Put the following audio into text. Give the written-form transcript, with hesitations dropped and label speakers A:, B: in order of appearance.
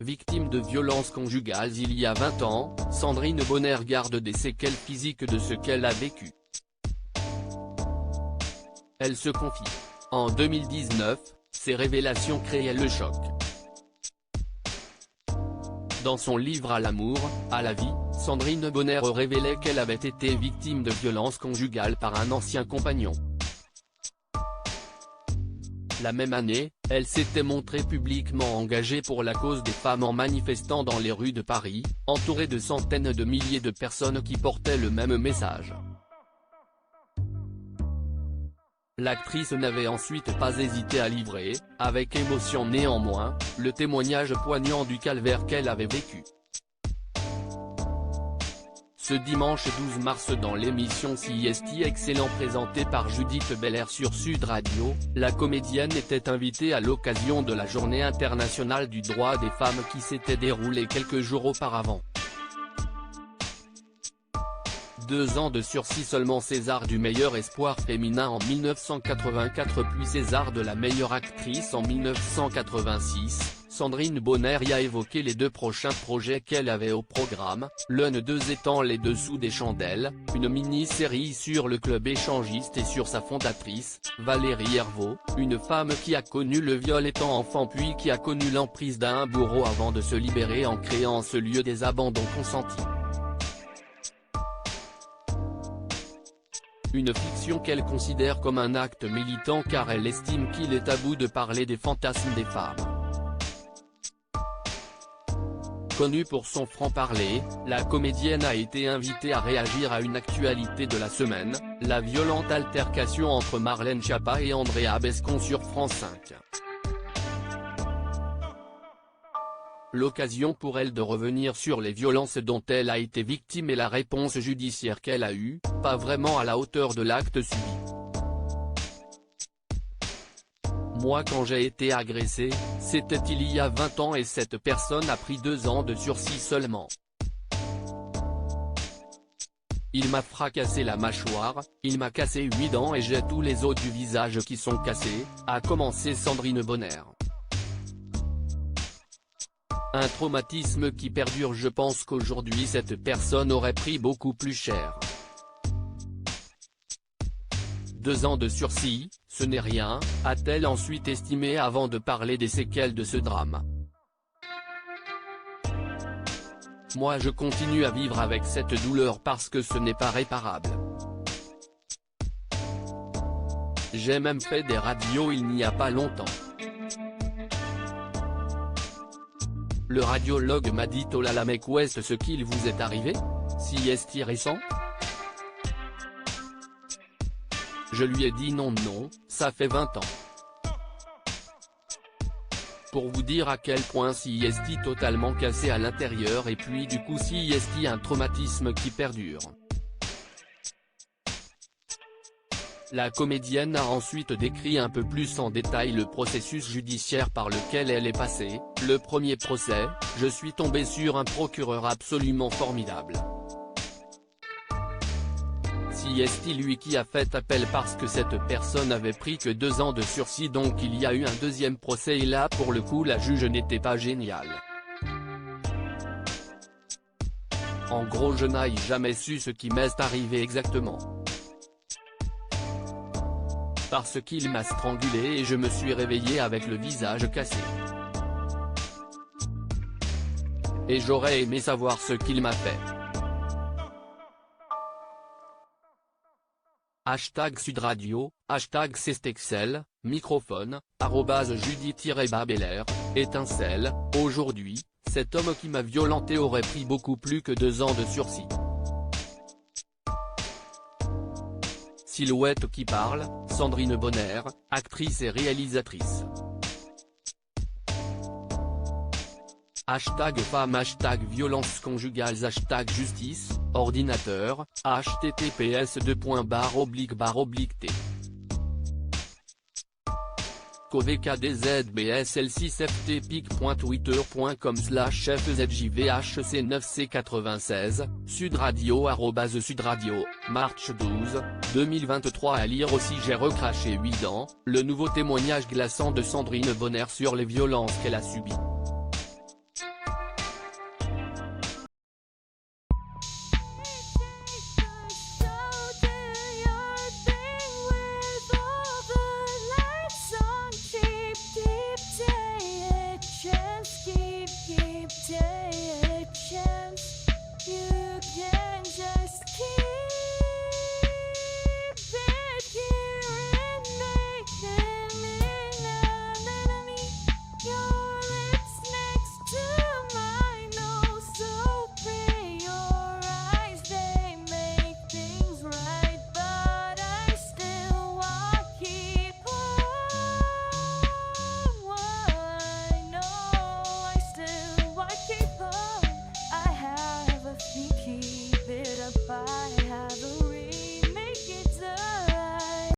A: Victime de violences conjugales il y a 20 ans, Sandrine Bonner garde des séquelles physiques de ce qu'elle a vécu. Elle se confie. En 2019, ces révélations créaient le choc. Dans son livre À l'amour, à la vie, Sandrine Bonner révélait qu'elle avait été victime de violences conjugales par un ancien compagnon. La même année, elle s'était montrée publiquement engagée pour la cause des femmes en manifestant dans les rues de Paris, entourée de centaines de milliers de personnes qui portaient le même message. L'actrice n'avait ensuite pas hésité à livrer, avec émotion néanmoins, le témoignage poignant du calvaire qu'elle avait vécu. Ce dimanche 12 mars dans l'émission CIST Excellent présentée par Judith Belair sur Sud Radio, la comédienne était invitée à l'occasion de la Journée internationale du droit des femmes qui s'était déroulée quelques jours auparavant. 2 ans de sursis seulement. César du meilleur espoir féminin en 1984 puis César de la meilleure actrice en 1986, Sandrine Bonner y a évoqué les 2 prochains projets qu'elle avait au programme, l'un d'eux étant Les Dessous des Chandelles, une mini-série sur le club échangiste et sur sa fondatrice, Valérie Hervaux, une femme qui a connu le viol étant enfant puis qui a connu l'emprise d'un bourreau avant de se libérer en créant ce lieu des abandons consentis. Une fiction qu'elle considère comme un acte militant car elle estime qu'il est tabou de parler des fantasmes des femmes. Connue pour son franc-parler, la comédienne a été invitée à réagir à une actualité de la semaine, la violente altercation entre Marlène Schiappa et Andrea Bescon sur France 5. L'occasion pour elle de revenir sur les violences dont elle a été victime et la réponse judiciaire qu'elle a eue, pas vraiment à la hauteur de l'acte subi. Moi quand j'ai été agressée, c'était il y a 20 ans et cette personne a pris 2 ans de sursis seulement. Il m'a fracassé la mâchoire, il m'a cassé 8 dents et j'ai tous les os du visage qui sont cassés, a commencé Sandrine Bonner. Un traumatisme qui perdure. Je pense qu'aujourd'hui cette personne aurait pris beaucoup plus cher. 2 ans de sursis, ce n'est rien, a-t-elle ensuite estimé avant de parler des séquelles de ce drame. Moi je continue à vivre avec cette douleur parce que ce n'est pas réparable. J'ai même fait des radios il n'y a pas longtemps. Le radiologue m'a dit oh là là mec où est-ce qu'il vous est arrivé? Si est-il récent? Je lui ai dit non, ça fait 20 ans. Pour vous dire à quel point si est totalement cassé à l'intérieur et puis du coup si est un traumatisme qui perdure. La comédienne a ensuite décrit un peu plus en détail le processus judiciaire par lequel elle est passée. Le premier procès, je suis tombée sur un procureur absolument formidable. Si est lui qui a fait appel parce que cette personne avait pris que 2 ans de sursis donc il y a eu un deuxième procès et là pour le coup la juge n'était pas géniale. En gros je n'ai jamais su ce qui m'est arrivé exactement. Parce qu'il m'a strangulé et je me suis réveillée avec le visage cassé. Et j'aurais aimé savoir ce qu'il m'a fait. Sud Radio, #CestExcel, microphone, @Judith-Belair, étincelle, aujourd'hui, cet homme qui m'a violenté aurait pris beaucoup plus que 2 ans de sursis. Silhouette qui parle, Sandrine Bonner, actrice et réalisatrice. #femme, #violence conjugales, #justice, ordinateur, https://t. covkdzbs6ftpic.twitter.com/fzjvhc9c96, Sud Radio @Sud Radio, March 12, 2023. À lire aussi J'ai recraché 8 dents, le nouveau témoignage glaçant de Sandrine Bonner sur les violences qu'elle a subies.